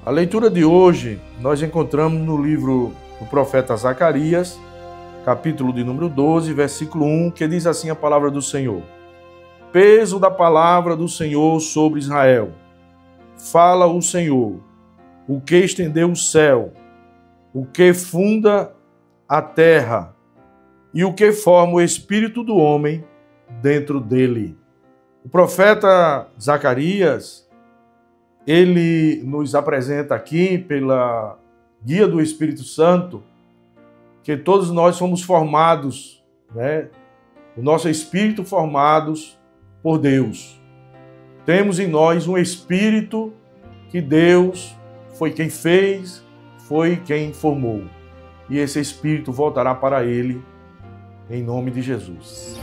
A leitura de hoje nós encontramos no livro do profeta Zacarias, capítulo de número 12, versículo 1, que diz assim a palavra do Senhor. Peso da palavra do Senhor sobre Israel. Fala o Senhor, o que estendeu o céu, o que funda a terra e o que forma o espírito do homem dentro dele. O profeta Zacarias, ele nos apresenta aqui, pela guia do Espírito Santo, que todos nós somos formados, o nosso espírito formados por Deus. Temos em nós um espírito que Deus foi quem fez, foi quem formou. E esse espírito voltará para ele em nome de Jesus.